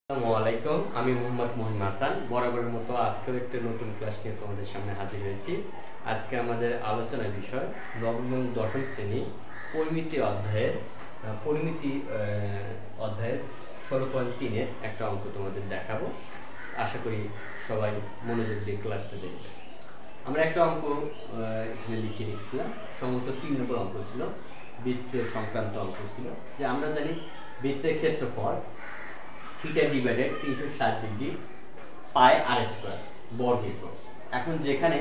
আসসালামু আলাইকুম, আমি মোহাম্মদ মহিম হাসান। বরাবরের মতো আজকেও একটা নতুন ক্লাস নিয়ে তোমাদের সামনে হাজির হয়েছি। আজকে আমাদের আলোচনার বিষয় নবম এবং দশম শ্রেণী পরিমিতি অধ্যায়ের 16.3-এর একটা অঙ্ক তোমাদের দেখাবো। আশা করি সবাই মনোযোগ দিয়ে ক্লাসটা দেখবে। আমরা একটা অঙ্ক এখানে লিখে রেখেছিলাম, সম্ভবত 3 নম্বর অঙ্ক ছিল, বৃত্তের সংক্রান্ত অঙ্ক ছিল। যে আমরা জানি বৃত্তের ক্ষেত্রফল থিটা ডিভাইডেড 360 ডিগ্রি পাই আর স্কোয়ার বর্গীত। এখন যেখানে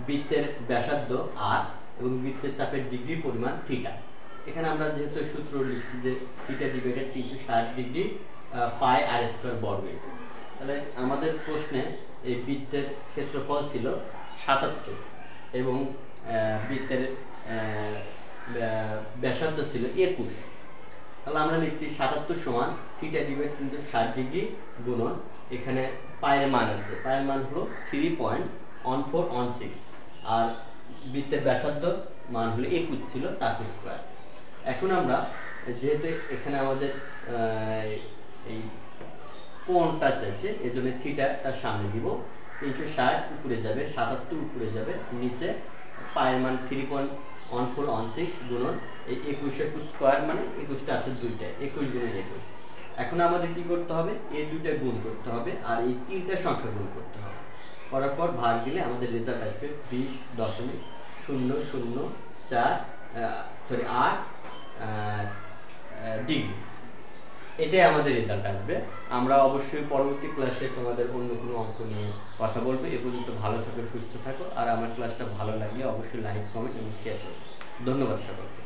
বৃত্তের ব্যাসার্ধ আর এবং বৃত্তের চাপের ডিগ্রি পরিমাণ থিটা, এখানে আমরা যেহেতু সূত্র লিখছি যে থিটা ডিভাইডেড 360 ডিগ্রি পাই আর স্কোয়ার বর্গীত, তাহলে আমাদের প্রশ্নে এই বৃত্তের ক্ষেত্রফল ছিল 77 এবং বৃত্তের ব্যাসার্ধ ছিল 21। তাহলে আমরা লিখছি 77 সমান থিটা ডিভাইড 360 ডিগ্রি গুণন এখানে পায়ের মান আছে, পায়ের মান হলো 3.1416 আর বৃত্তের ব্যাসার্ধ মান হলো 21 ছিল, তার স্কয়ার। এখন আমরা যেহেতু এখানে আমাদের এই কোণটা চাইছে, এজন্য থিটা তার সামনে দিব, 360 উপরে যাবে, 77 উপরে যাবে, নিচে পায়ের মান 3.1416 গুণন এই 21 স্কয়ার, মানে 21টা আছে দুইটা, 21 গুণন 21। এখন আমাদের কি করতে হবে? এই দুইটা গুণ করতে হবে আর এই তিনটা সংখ্যা গুণ করতে হবে। করার পর ভাগ দিলে আমাদের রেজাল্ট আসবে 20.004 ডিগ্রি। এটাই আমাদের রেজাল্ট আসবে। আমরা অবশ্যই পরবর্তী ক্লাসে তোমাদের অন্য কোনো অঙ্ক নিয়ে কথা বলবো। এ পর্যন্ত ভালো থাকো, সুস্থ থাকো, আর আমার ক্লাসটা ভালো লাগলে অবশ্যই লাইক, কমেন্ট এবং শেয়ার করো। ধন্যবাদ সকলকে।